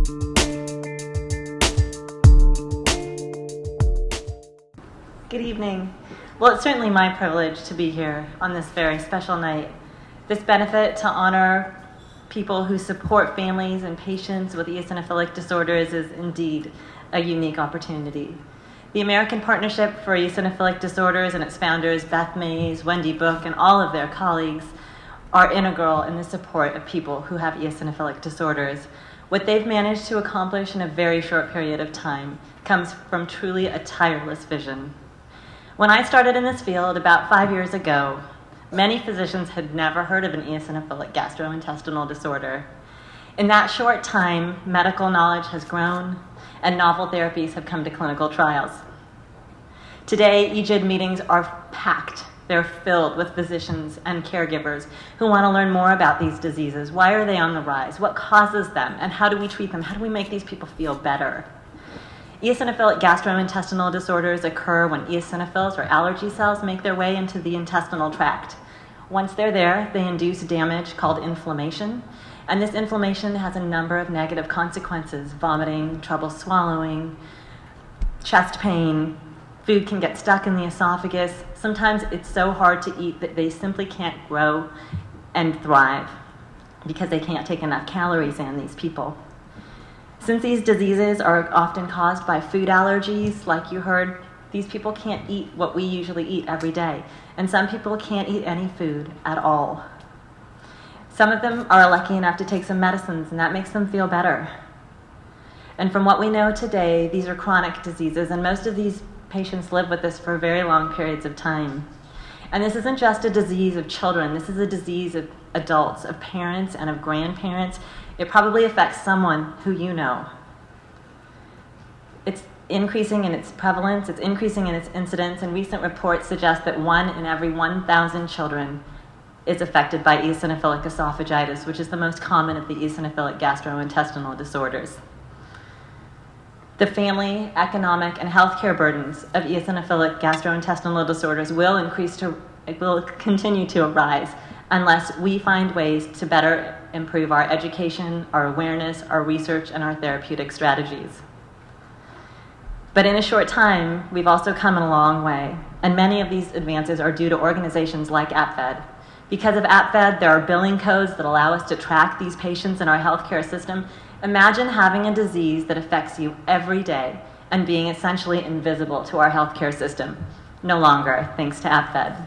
Good evening. Well, it's certainly my privilege to be here on this very special night. This benefit to honor people who support families and patients with eosinophilic disorders is indeed a unique opportunity. The American Partnership for Eosinophilic Disorders and its founders, Beth Mays, Wendy Book, and all of their colleagues are integral in the support of people who have eosinophilic disorders. What they've managed to accomplish in a very short period of time comes from truly a tireless vision. When I started in this field about 5 years ago, many physicians had never heard of an eosinophilic gastrointestinal disorder. In that short time, medical knowledge has grown and novel therapies have come to clinical trials. Today, EGID meetings are packed. They're filled with physicians and caregivers who want to learn more about these diseases. Why are they on the rise? What causes them? And how do we treat them? How do we make these people feel better? Eosinophilic gastrointestinal disorders occur when eosinophils or allergy cells make their way into the intestinal tract. Once they're there, they induce damage called inflammation, and this inflammation has a number of negative consequences: vomiting, trouble swallowing, chest pain. Food can get stuck in the esophagus. Sometimes it's so hard to eat that they simply can't grow and thrive because they can't take enough calories in, these people. Since these diseases are often caused by food allergies, like you heard, these people can't eat what we usually eat every day. And some people can't eat any food at all. Some of them are lucky enough to take some medicines, and that makes them feel better. And from what we know today, these are chronic diseases, and most of these patients live with this for very long periods of time. And this isn't just a disease of children. This is a disease of adults, of parents, and of grandparents. It probably affects someone who you know. It's increasing in its prevalence, it's increasing in its incidence, and recent reports suggest that 1 in every 1,000 children is affected by eosinophilic esophagitis, which is the most common of the eosinophilic gastrointestinal disorders. The family, economic, and healthcare burdens of eosinophilic gastrointestinal disorders will continue to arise unless we find ways to better improve our education, our awareness, our research, and our therapeutic strategies. But in a short time, we've also come a long way, and many of these advances are due to organizations like APFED. Because of APFED, there are billing codes that allow us to track these patients in our healthcare system. Imagine having a disease that affects you every day and being essentially invisible to our healthcare system. No longer, thanks to APFED.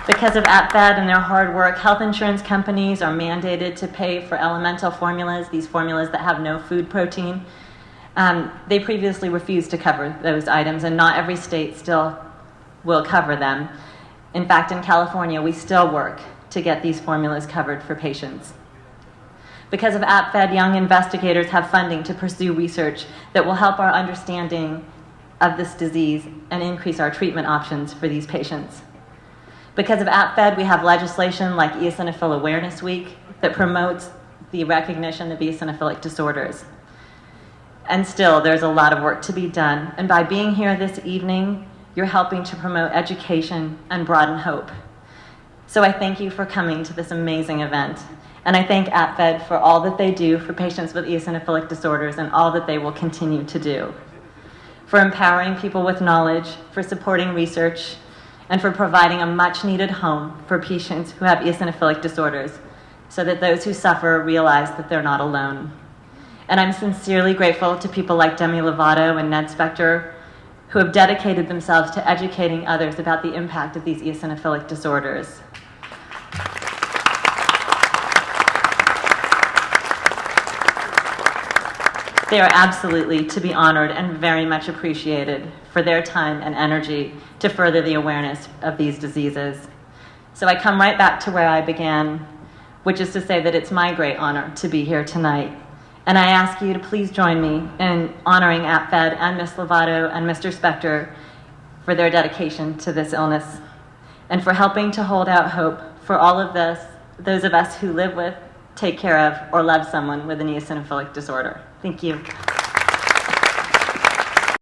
Because of APFED and their hard work, health insurance companies are mandated to pay for elemental formulas, these formulas that have no food protein. They previously refused to cover those items, and not every state still will cover them. In fact, in California, we still work to get these formulas covered for patients. Because of APFED, young investigators have funding to pursue research that will help our understanding of this disease and increase our treatment options for these patients. Because of APFED, we have legislation like Eosinophil Awareness Week that promotes the recognition of eosinophilic disorders. And still, there's a lot of work to be done. And by being here this evening, you're helping to promote education and broaden hope. So I thank you for coming to this amazing event. And I thank APFED for all that they do for patients with eosinophilic disorders and all that they will continue to do. For empowering people with knowledge, for supporting research, and for providing a much-needed home for patients who have eosinophilic disorders so that those who suffer realize that they're not alone. And I'm sincerely grateful to people like Demi Lovato and Ned Specktor who have dedicated themselves to educating others about the impact of these eosinophilic disorders. They are absolutely to be honored and very much appreciated for their time and energy to further the awareness of these diseases. So I come right back to where I began, which is to say that it's my great honor to be here tonight. And I ask you to please join me in honoring APFED and Ms. Lovato and Mr. Specktor for their dedication to this illness and for helping to hold out hope for all of those of us who live with, take care of, or love someone with an eosinophilic disorder. Thank you.